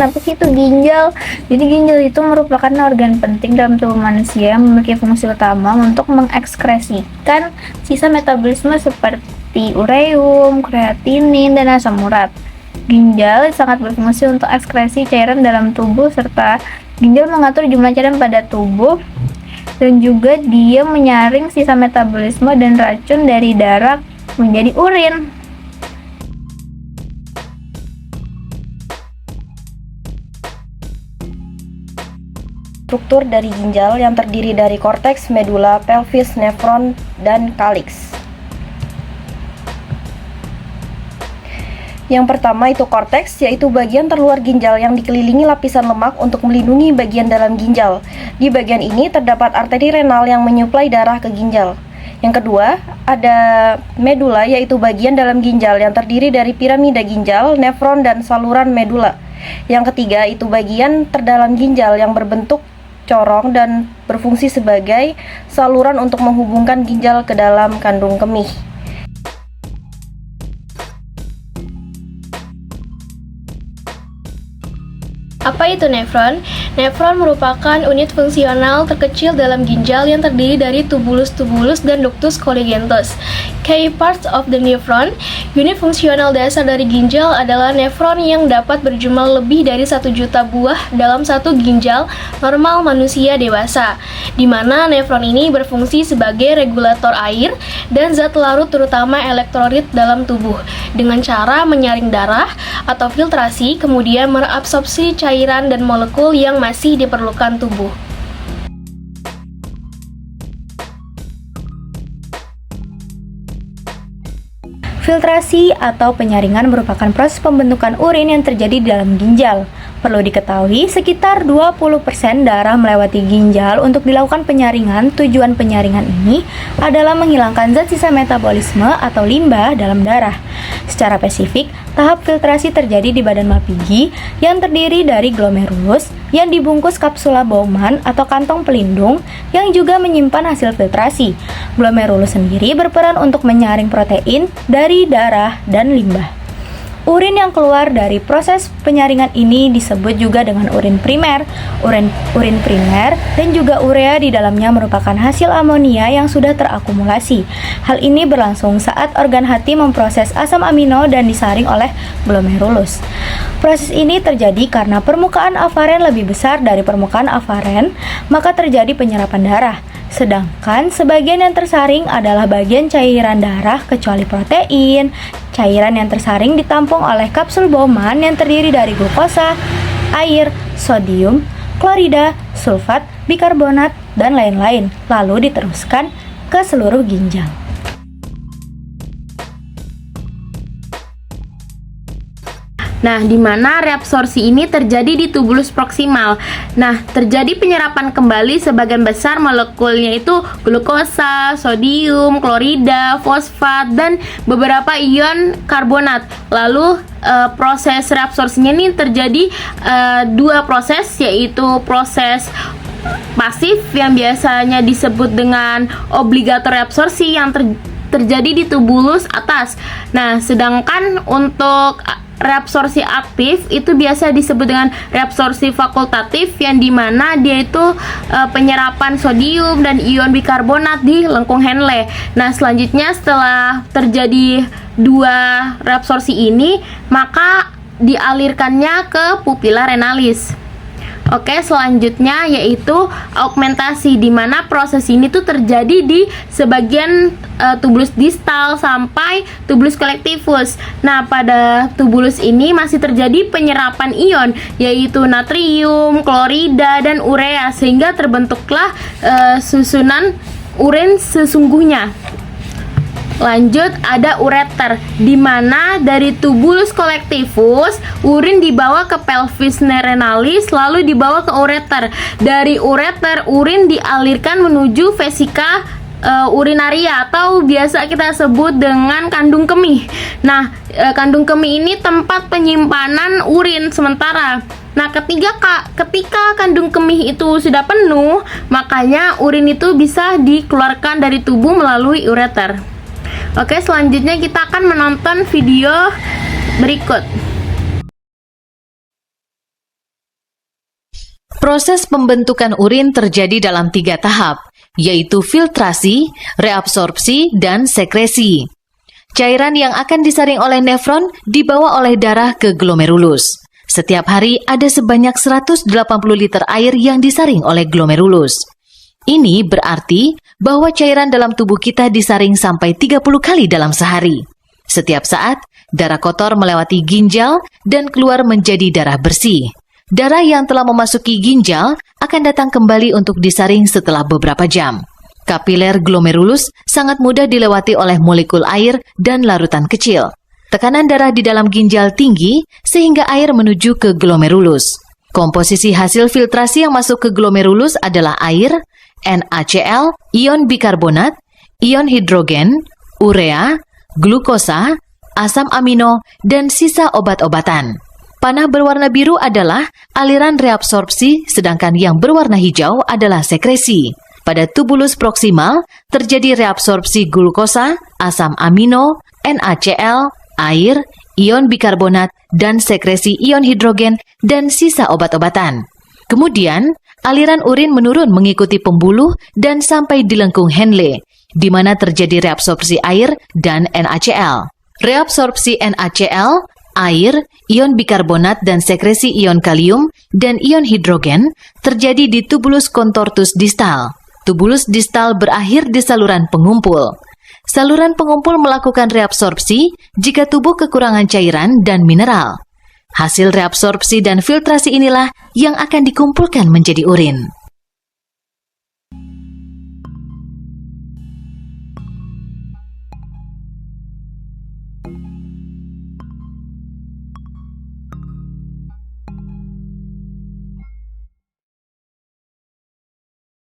Apa sih itu ginjal? Jadi ginjal itu merupakan organ penting dalam tubuh manusia yang memiliki fungsi utama untuk mengekskresikan sisa metabolisme seperti ureum, kreatinin, dan asam urat. Ginjal sangat berfungsi untuk ekskresi cairan dalam tubuh, serta ginjal mengatur jumlah cairan pada tubuh, dan juga dia menyaring sisa metabolisme dan racun dari darah menjadi urin. Struktur dari ginjal yang terdiri dari korteks, medula, pelvis, nefron, dan kaliks. Yang pertama itu korteks, yaitu bagian terluar ginjal yang dikelilingi lapisan lemak untuk melindungi bagian dalam ginjal. Di bagian ini terdapat arteri renal yang menyuplai darah ke ginjal. Yang kedua, ada medula, yaitu bagian dalam ginjal yang terdiri dari piramida ginjal, nefron, dan saluran medula. Yang ketiga, itu bagian terdalam ginjal yang berbentuk corong dan berfungsi sebagai saluran untuk menghubungkan ginjal ke dalam kandung kemih. Apa itu nefron? Nefron merupakan unit fungsional terkecil dalam ginjal yang terdiri dari tubulus-tubulus dan ductus colligentus. Key parts of the nephron. Unit fungsional dasar dari ginjal adalah nefron yang dapat berjumlah lebih dari 1 juta buah dalam satu ginjal normal manusia dewasa, di mana nefron ini berfungsi sebagai regulator air dan zat larut terutama elektrolit dalam tubuh dengan cara menyaring darah atau filtrasi, kemudian mereabsorpsi cairan dan molekul yang masih diperlukan tubuh. Filtrasi atau penyaringan merupakan proses pembentukan urin yang terjadi di dalam ginjal. Perlu diketahui, sekitar 20% darah melewati ginjal untuk dilakukan penyaringan. Tujuan penyaringan ini adalah menghilangkan zat sisa metabolisme atau limbah dalam darah. Secara spesifik, tahap filtrasi terjadi di badan Malpighi yang terdiri dari glomerulus yang dibungkus kapsula Bowman atau kantong pelindung yang juga menyimpan hasil filtrasi. Glomerulus sendiri berperan untuk menyaring protein dari darah dan limbah. Urin yang keluar dari proses penyaringan ini disebut juga dengan urin primer. Urin primer dan juga urea di dalamnya merupakan hasil amonia yang sudah terakumulasi. Hal ini berlangsung saat organ hati memproses asam amino dan disaring oleh glomerulus. Proses ini terjadi karena permukaan afaren lebih besar dari permukaan afaren, maka terjadi penyerapan darah. Sedangkan sebagian yang tersaring adalah bagian cairan darah kecuali protein. Cairan yang tersaring ditampung oleh kapsul Bowman yang terdiri dari glukosa, air, sodium, klorida, sulfat, bikarbonat, dan lain-lain, lalu diteruskan ke seluruh ginjal. Nah, di mana reabsorpsi ini terjadi di tubulus proksimal. Nah, terjadi penyerapan kembali sebagian besar molekulnya itu glukosa, sodium, klorida, fosfat, dan beberapa ion karbonat. Lalu proses reabsorpsinya ini terjadi dua proses, yaitu proses pasif yang biasanya disebut dengan obligator reabsorpsi yang terjadi di tubulus atas. Nah, sedangkan untuk reabsorpsi aktif itu biasa disebut dengan reabsorpsi fakultatif, yang dimana dia itu penyerapan sodium dan ion bikarbonat di lengkung Henle. Nah, selanjutnya setelah terjadi dua reabsorpsi ini, maka dialirkannya ke pupila renalis. Oke, selanjutnya yaitu augmentasi, di mana proses ini tuh terjadi di sebagian tubulus distal sampai tubulus collectivus. Nah, pada tubulus ini masih terjadi penyerapan ion, yaitu natrium, klorida, dan urea, sehingga terbentuklah susunan urin sesungguhnya. Lanjut, ada ureter, di mana dari tubulus collectivus urin dibawa ke pelvis renalis, lalu dibawa ke ureter. Dari ureter urin dialirkan menuju vesika urinaria atau biasa kita sebut dengan kandung kemih. Nah, kandung kemih ini tempat penyimpanan urin sementara. Nah, ketika kandung kemih itu sudah penuh, makanya urin itu bisa dikeluarkan dari tubuh melalui ureter. Oke, selanjutnya kita akan menonton video berikut. Proses pembentukan urin terjadi dalam 3 tahap, yaitu filtrasi, reabsorpsi, dan sekresi. Cairan yang akan disaring oleh nefron dibawa oleh darah ke glomerulus. Setiap hari ada sebanyak 180 liter air yang disaring oleh glomerulus. Ini berarti bahwa cairan dalam tubuh kita disaring sampai 30 kali dalam sehari. Setiap saat, darah kotor melewati ginjal dan keluar menjadi darah bersih. Darah yang telah memasuki ginjal akan datang kembali untuk disaring setelah beberapa jam. Kapiler glomerulus sangat mudah dilewati oleh molekul air dan larutan kecil. Tekanan darah di dalam ginjal tinggi sehingga air menuju ke glomerulus. Komposisi hasil filtrasi yang masuk ke glomerulus adalah air, NaCl, ion bikarbonat, ion hidrogen, urea, glukosa, asam amino, dan sisa obat-obatan. Panah berwarna biru adalah aliran reabsorpsi, sedangkan yang berwarna hijau adalah sekresi. Pada tubulus proksimal, terjadi reabsorpsi glukosa, asam amino, NaCl, air, ion bikarbonat, dan sekresi ion hidrogen dan sisa obat-obatan. Kemudian, aliran urin menurun mengikuti pembuluh dan sampai di lengkung Henle, di mana terjadi reabsorpsi air dan NaCl. Reabsorpsi NaCl, air, ion bikarbonat, dan sekresi ion kalium dan ion hidrogen terjadi di tubulus contortus distal. Tubulus distal berakhir di saluran pengumpul. Saluran pengumpul melakukan reabsorpsi jika tubuh kekurangan cairan dan mineral. Hasil reabsorpsi dan filtrasi inilah yang akan dikumpulkan menjadi urin.